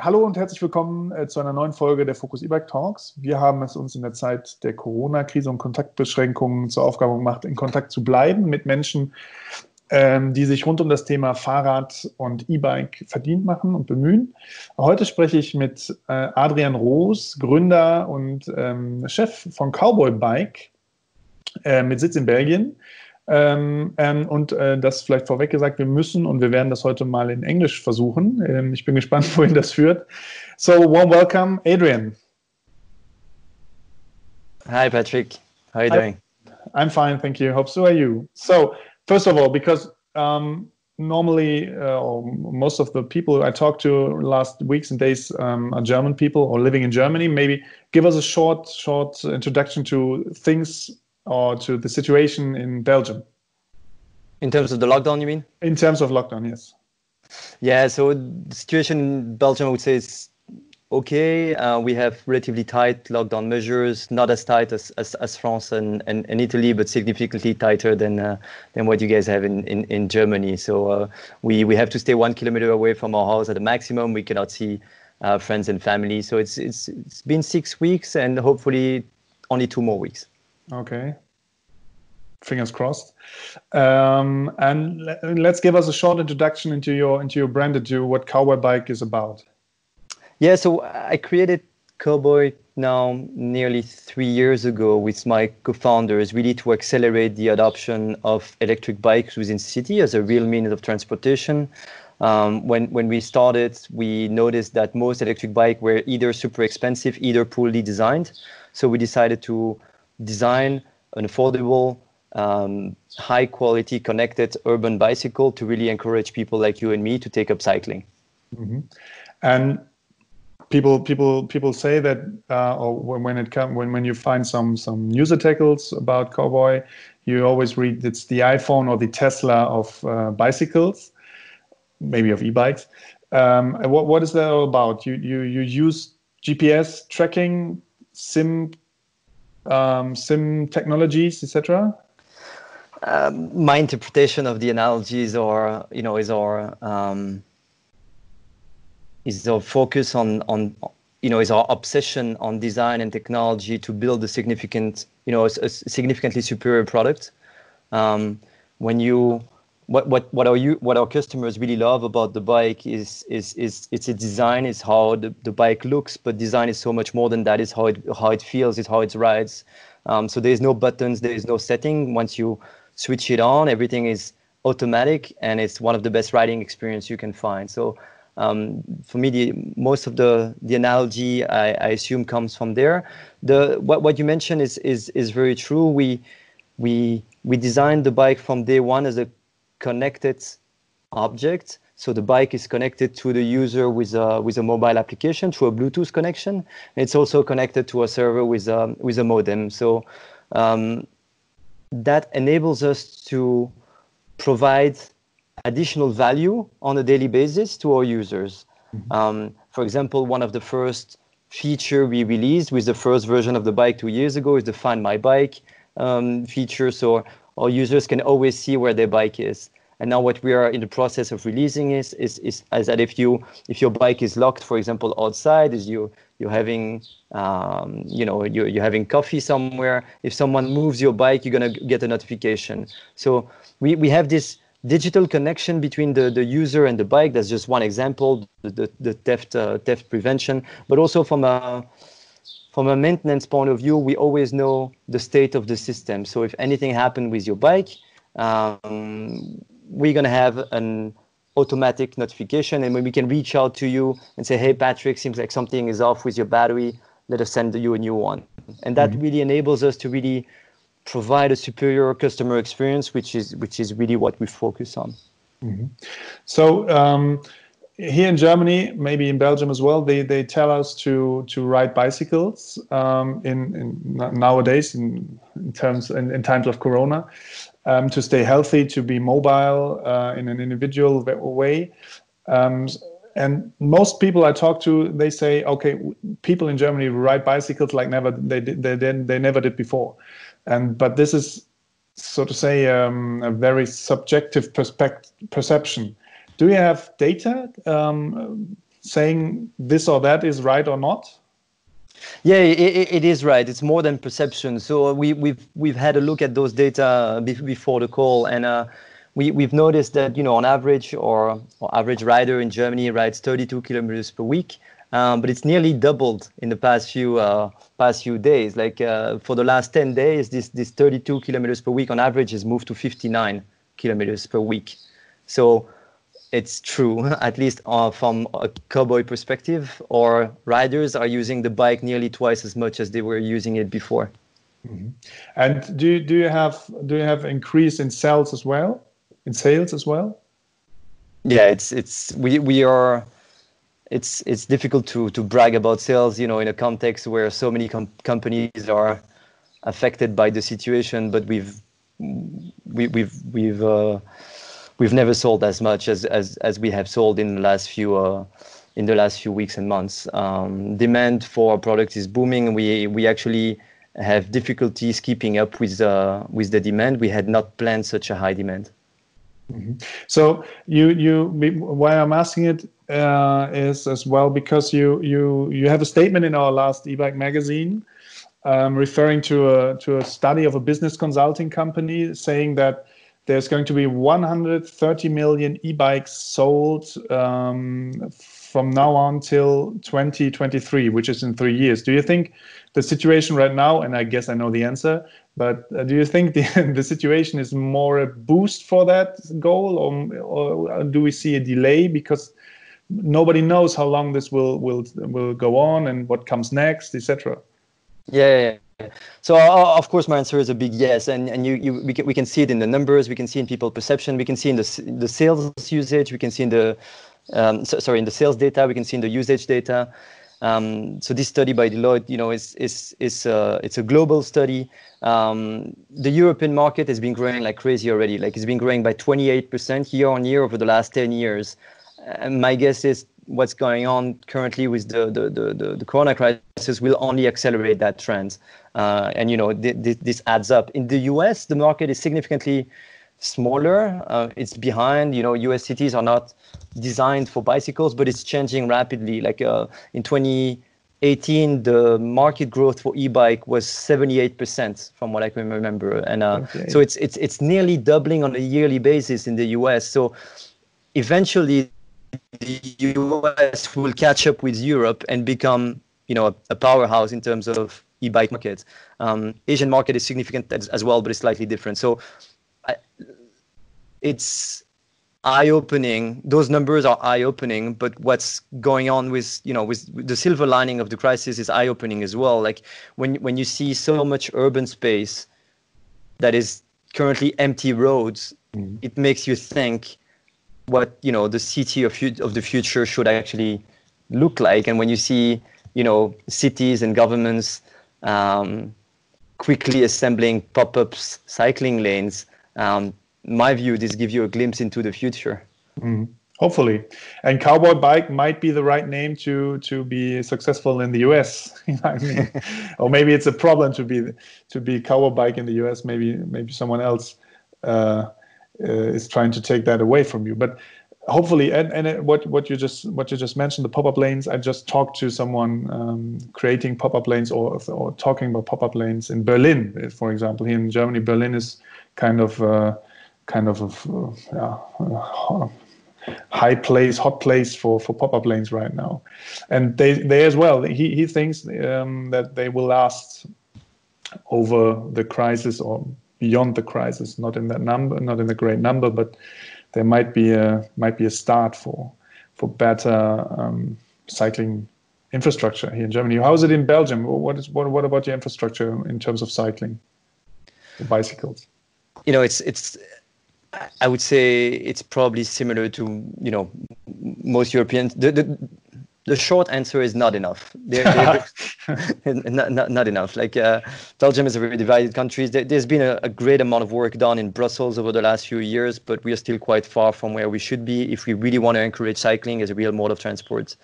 Hallo und herzlich willkommen zu einer neuen Folge der Focus E-Bike Talks. Wir haben es uns in der Zeit der Corona-Krise und Kontaktbeschränkungen zur Aufgabe gemacht, in Kontakt zu bleiben mit Menschen, die sich rund um das Thema Fahrrad und E-Bike verdient machen und bemühen. Heute spreche ich mit Adrien Roose, Gründer und Chef von Cowboy Bike mit Sitz in Belgien. Das vielleicht vorweg gesagt, wir müssen und wir werden das heute mal in Englisch versuchen. Ich bin gespannt, wohin das führt. So, warm welcome, Adrien. Hi, Patrick. How are you doing? I'm fine, thank you. Hope so are you. So, first of all, because normally most of the people I talked to last weeks and days are German people or living in Germany. Maybe give us a short introduction to things or to the situation in Belgium. In terms of the lockdown, you mean? In terms of lockdown, yes. Yeah, so the situation in Belgium, I would say, is okay. We have relatively tight lockdown measures, not as tight as France and Italy, but significantly tighter than what you guys have in Germany. So we have to stay 1 kilometer away from our house at a maximum. We cannot see friends and family. So it's been 6 weeks and hopefully only 2 more weeks. Okay. Fingers crossed. And let's give us a short introduction into your brand, into what Cowboy Bike is about. Yeah, so I created Cowboy now nearly 3 years ago with my co-founders, really to accelerate the adoption of electric bikes within city as a real means of transportation. When we started, we noticed that most electric bikes were either super expensive, either poorly designed. So we decided to design an affordable, high-quality, connected urban bicycle to really encourage people like you and me to take up cycling. Mm-hmm. And people say that, or when you find some news articles about Cowboy, you always read it's the iPhone or the Tesla of bicycles, maybe of e-bikes. What is that all about? You use GPS tracking, SIM technologies, etc. My interpretation of the analogies is our focus on is our obsession on design and technology to build a significantly superior product. What our customers really love about the bike is its design, is how the bike looks, but design is so much more than that. Is how it feels, is how it rides. So there's no buttons, there is no setting. Once you switch it on, everything is automatic, and it's one of the best riding experience you can find. So for me, most of the analogy I assume comes from there. What you mentioned is very true. We designed the bike from day one as a connected object. So the bike is connected to the user with a mobile application through a Bluetooth connection. It's also connected to a server with a modem. So that enables us to provide additional value on a daily basis to our users. Mm-hmm. For example, one of the first feature we released with the first version of the bike 2 years ago is the Find My Bike feature. So our users can always see where their bike is. And now what we are in the process of releasing is that if your bike is locked, for example, outside, is you're having you're having coffee somewhere. If someone moves your bike, you're gonna get a notification. So we have this digital connection between the user and the bike. That's just one example, the theft prevention, but also from a maintenance point of view, we always know the state of the system. So if anything happened with your bike, we're going to have an automatic notification, and when we can reach out to you and say, hey, Patrick, seems like something is off with your battery, let us send you a new one. And that really enables us to really provide a superior customer experience, which is really what we focus on. Mm-hmm. So here in Germany, maybe in Belgium as well, they tell us to ride bicycles in nowadays in times of Corona, to stay healthy, to be mobile in an individual way. And most people I talk to, they say, okay, people in Germany ride bicycles like they never did before. But this is, so to say, a very subjective perception. Do you have data saying this or that is right or not? Yeah, it is right. It's more than perception. So we've had a look at those data before the call, and we've noticed that, you know, on average, or average rider in Germany rides 32 kilometers per week, but it's nearly doubled in the past few days. Like for the last 10 days, this 32 kilometers per week on average has moved to 59 kilometers per week. So it's true, at least from a cowboy perspective, or riders are using the bike nearly twice as much as they were using it before. Mm-hmm. And do you have increase in sales as well? In sales as well? Yeah, it's difficult to brag about sales, you know, in a context where so many companies are affected by the situation, but we've never sold as much as we have sold in the last few weeks and months. Demand for our product is booming, and we actually have difficulties keeping up with the demand. We had not planned such a high demand. Mm-hmm. So why I'm asking it is as well because you have a statement in our last e-bike magazine referring to a study of a business consulting company saying that there's going to be 130 million e-bikes sold from now on till 2023, which is in 3 years. Do you think the situation right now, and I guess I know the answer, but do you think the situation is more a boost for that goal, or do we see a delay because nobody knows how long this will go on and what comes next, etc.? Yeah. So of course my answer is a big yes, and we can see it in the numbers, we can see in people perception, we can see in the sales usage, we can see in the in the sales data, we can see in the usage data. So this study by Deloitte, you know, it's a global study. The European market has been growing like crazy already. Like it's been growing by 28% year on year over the last 10 years. And my guess is what's going on currently with the corona crisis will only accelerate that trend. And, you know, this adds up. In the US, the market is significantly smaller. It's behind, you know, US cities are not designed for bicycles, but it's changing rapidly. Like in 2018, the market growth for e-bike was 78% from what I can remember. And so it's nearly doubling on a yearly basis in the US. So eventually, the US will catch up with Europe and become, you know, a powerhouse in terms of e-bike market. Asian market is significant as well, but it's slightly different. So it's eye-opening. Those numbers are eye-opening, but what's going on with, you know, with the silver lining of the crisis is eye-opening as well. Like when you see so much urban space that is currently empty roads, it makes you think what, you know, the city of the future should actually look like. And when you see, you know, cities and governments quickly assembling pop-ups, cycling lanes, my view, this gives you a glimpse into the future. Hopefully. And Cowboy bike might be the right name to be successful in the US. You know what I mean? Or maybe it's a problem to be Cowboy bike in the US. Maybe someone else is trying to take that away from you. But hopefully, and what you just mentioned, the pop-up lanes. I just talked to someone creating pop-up lanes or talking about pop-up lanes in Berlin, for example. Here in Germany, Berlin is kind of hot place for pop-up lanes right now, and they as well. He thinks that they will last over the crisis or beyond the crisis. Not in that number, not in the great number, but there might be a start for better cycling infrastructure here in Germany. How is it in Belgium? What about your infrastructure in terms of cycling, for bicycles? You know, I would say it's probably similar to, you know, most Europeans. The short answer is not enough. Not enough. Like Belgium is a very divided country. There's been a great amount of work done in Brussels over the last few years, but we are still quite far from where we should be if we really want to encourage cycling as a real mode of transport.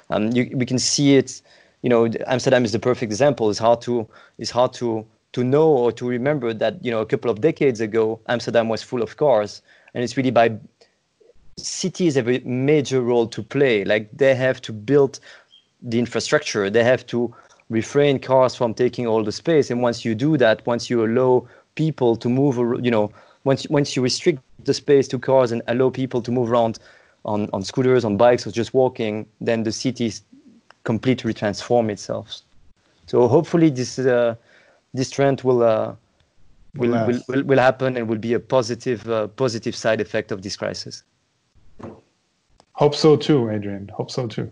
We can see it. You know, Amsterdam is the perfect example. It's hard to know or to remember that, you know, a couple of decades ago, Amsterdam was full of cars, and it's really by cities have a major role to play. Like they have to build the infrastructure. They have to refrain cars from taking all the space. And once you do that, once you allow people to move, once you restrict the space to cars and allow people to move around on scooters, on bikes, or just walking, then the city completely transform itself. So hopefully this trend will happen and will be a positive side effect of this crisis. Hope so too, Adrien. Hope so too.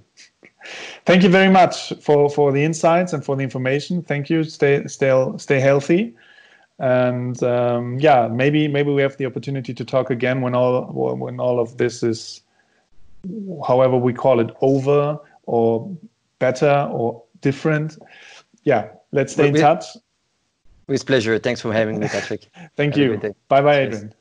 Thank you very much for the insights and for the information. Thank you. Stay healthy, and maybe we have the opportunity to talk again when all of this is, however we call it, over or better or different. Yeah, let's stay in touch. With pleasure. Thanks for having me, Patrick. Thank you. Bye, Adrien.